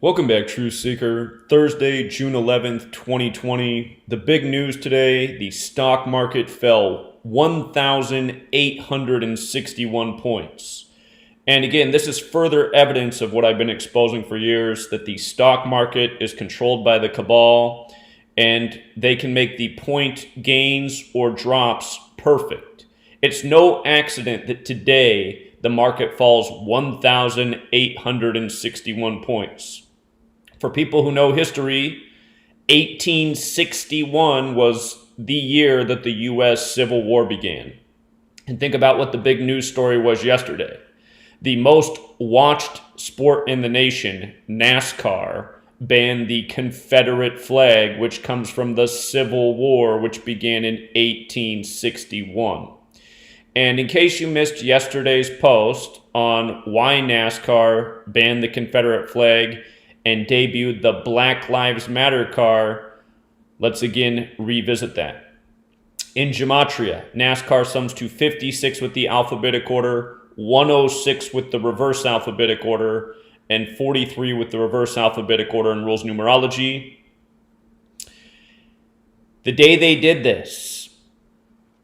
Welcome back, Truth Seeker. Thursday, June 11th, 2020. The big news today, the stock market fell 1,861 points. And again, this is further evidence of what I've been exposing for years, that the stock market is controlled by the cabal, and they can make the point gains or drops perfect. It's no accident that today the market falls 1,861 points. For people who know history, 1861 was the year that the U.S. Civil War began. And think about what the big news story was yesterday. The most watched sport in the nation, NASCAR, banned the Confederate flag, which comes from the Civil War, which began in 1861. And in case you missed yesterday's post on why NASCAR banned the Confederate flag and debuted the Black Lives Matter car, let's again revisit that. In Gematria, NASCAR sums to 56 with the alphabetic order, 106 with the reverse alphabetic order, and 43 with the reverse alphabetic order in rules numerology. The day they did this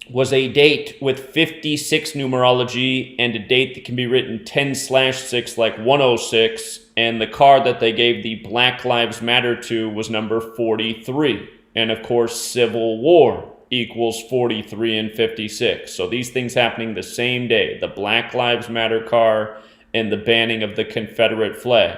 was a date with 56 numerology and a date that can be written 10/6 like 106, and the card that they gave the Black Lives Matter to was number 43. And of course, Civil War equals 43 and 56. So these things happening the same day, the Black Lives Matter card and the banning of the Confederate flag.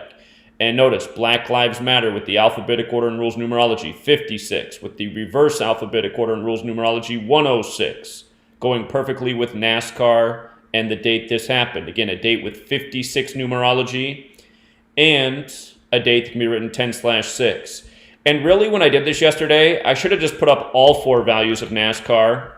And notice, Black Lives Matter with the alphabetic order and rules numerology, 56. With the reverse alphabetic order and rules numerology, 106. Going perfectly with NASCAR and the date this happened. Again, a date with 56 numerology and a date that can be written 10/6. And really, when I did this yesterday, I should have just put up all four values of NASCAR.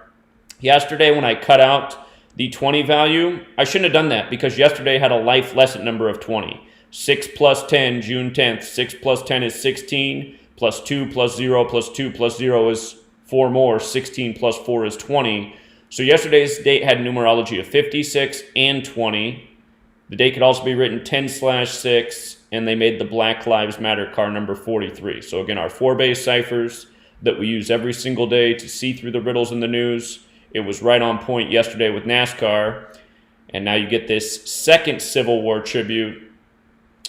Yesterday, when I cut out the 20 value, I shouldn't have done that because yesterday had a life lesson number of 20. 6 plus 10, June 10th. 6 plus 10 is 16, plus 2 plus 0 plus 2 plus 0 is 4 more. 16 plus 4 is 20. So yesterday's date had numerology of 56 and 20. The date could also be written 10/6, and they made the Black Lives Matter card number 43. So again, our four base ciphers that we use every single day to see through the riddles in the news. It was right on point yesterday with NASCAR. And now you get this second Civil War tribute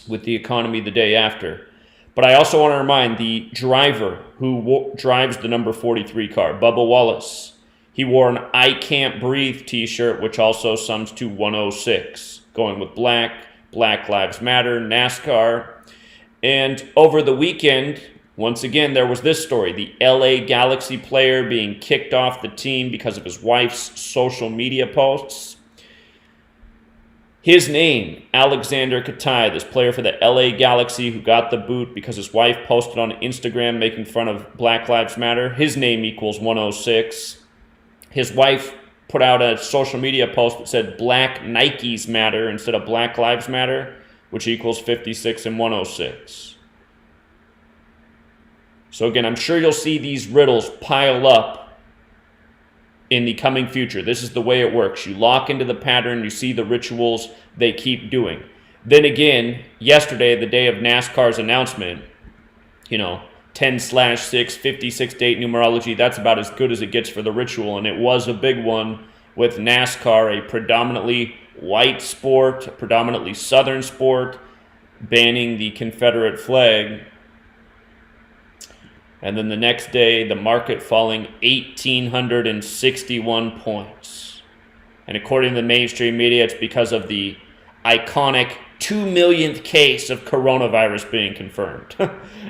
with the economy the day after. But I also want to remind the driver who drives the number 43 car, Bubba Wallace. He wore an I Can't Breathe t-shirt, which also sums to 106. Going with Black Lives Matter, NASCAR. And over the weekend, once again, there was this story. The LA Galaxy player being kicked off the team because of his wife's social media posts. His name, Alexander Katai, this player for the LA Galaxy who got the boot because his wife posted on Instagram making fun of Black Lives Matter, his name equals 106. His wife put out a social media post that said Black Nikes Matter instead of Black Lives Matter, which equals 56 and 106. So again, I'm sure you'll see these riddles pile up in the coming future. This is the way it works. You lock into the pattern, you see the rituals they keep doing. Then again, yesterday, the day of NASCAR's announcement, 10/6, 56 date numerology, that's about as good as it gets for the ritual. And it was a big one with NASCAR, a predominantly white sport, a predominantly southern sport, banning the Confederate flag. And then the next day, the market falling 1,861 points. And according to the mainstream media, it's because of the iconic 2 millionth case of coronavirus being confirmed.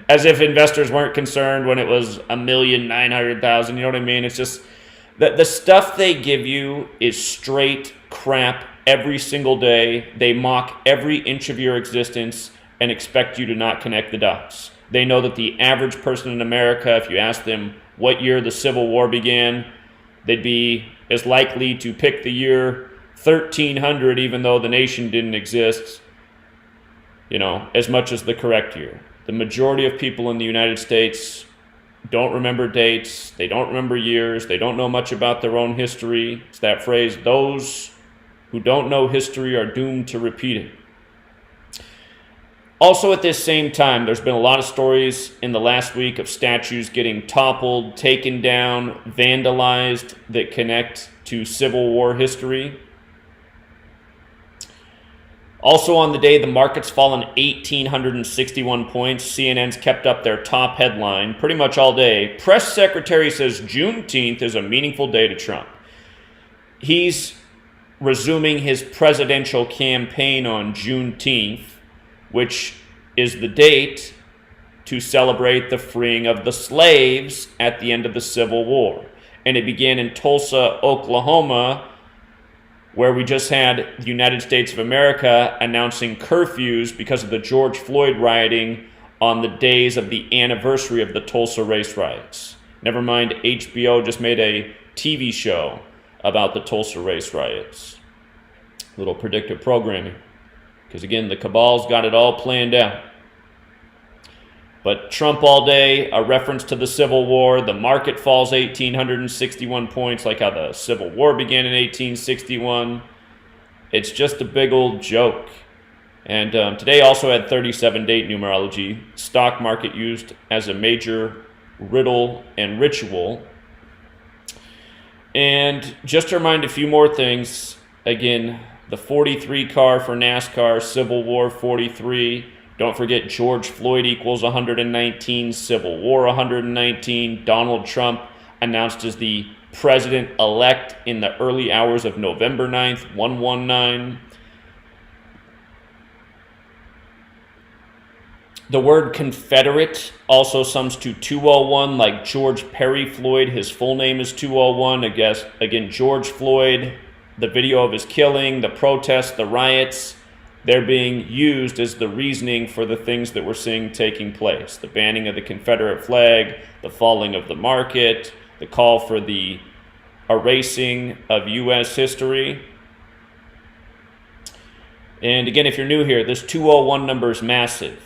As if investors weren't concerned when it was 1,900,000. You know what I mean? It's just that the stuff they give you is straight crap every single day. They mock every inch of your existence and expect you to not connect the dots. They know that the average person in America, if you ask them what year the Civil War began, they'd be as likely to pick the year 1300, even though the nation didn't exist, as much as the correct year. The majority of people in the United States don't remember dates. They don't remember years. They don't know much about their own history. It's that phrase, those who don't know history are doomed to repeat it. Also at this same time, there's been a lot of stories in the last week of statues getting toppled, taken down, vandalized that connect to Civil War history. Also on the day, the market's fallen 1,861 points. CNN's kept up their top headline pretty much all day. Press secretary says Juneteenth is a meaningful day to Trump. He's resuming his presidential campaign on Juneteenth, which is the date to celebrate the freeing of the slaves at the end of the Civil War. And it began in Tulsa, Oklahoma, where we just had the United States of America announcing curfews because of the George Floyd rioting on the days of the anniversary of the Tulsa race riots. Never mind, HBO just made a TV show about the Tulsa race riots. Little predictive programming. Because again, the cabal's got it all planned out. But Trump all day, a reference to the Civil War. The market falls 1,861 points, like how the Civil War began in 1861. It's just a big old joke. And today also had 37 date numerology. Stock market used as a major riddle and ritual. And just to remind a few more things, again, the 43 car for NASCAR, Civil War 43. Don't forget George Floyd equals 119, Civil War 119. Donald Trump announced as the president-elect in the early hours of November 9th, 119. The word Confederate also sums to 201, like George Perry Floyd. His full name is 201. I guess, again, George Floyd, the video of his killing, the protests, the riots, they're being used as the reasoning for the things that we're seeing taking place. The banning of the Confederate flag, the falling of the market, the call for the erasing of U.S. history. And again, if you're new here, this 201 number is massive.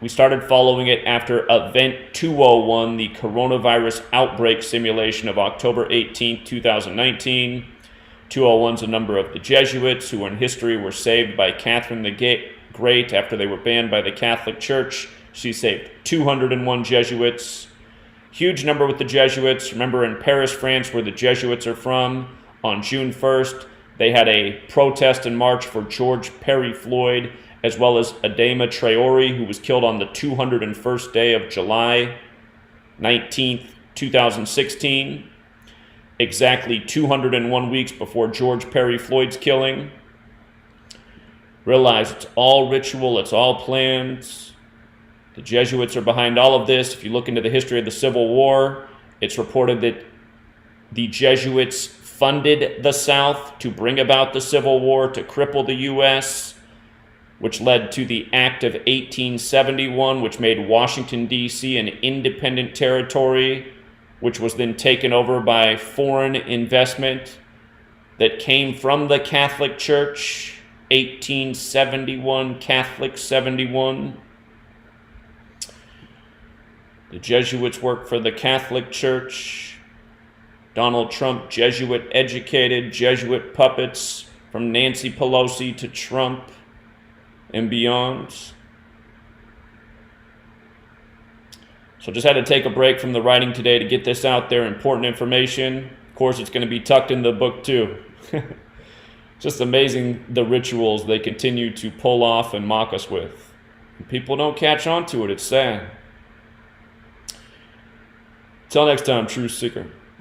We started following it after Event 201, the coronavirus outbreak simulation of October 18, 2019. 201 is a number of the Jesuits who in history were saved by Catherine the Great after they were banned by the Catholic Church. She saved 201 Jesuits. Huge number with the Jesuits. Remember in Paris, France, where the Jesuits are from, on June 1st, they had a protest and march for George Perry Floyd, as well as Adama Traore, who was killed on the 201st day of July 19th, 2016. Exactly 201 weeks before George Perry Floyd's killing. Realize it's all ritual, it's all planned. The Jesuits are behind all of this. If you look into the history of the Civil War, it's reported that the Jesuits funded the South to bring about the Civil War, to cripple the U.S., which led to the Act of 1871, which made Washington, D.C. an independent territory, which was then taken over by foreign investment that came from the Catholic Church, 1871, Catholic 71. The Jesuits worked for the Catholic Church. Donald Trump, Jesuit educated, Jesuit puppets from Nancy Pelosi to Trump and beyond. So just had to take a break from the writing today to get this out there, important information. Of course, it's going to be tucked in the book too. Just amazing the rituals they continue to pull off and mock us with. And people don't catch on to it. It's sad. Till next time, Truth Seeker.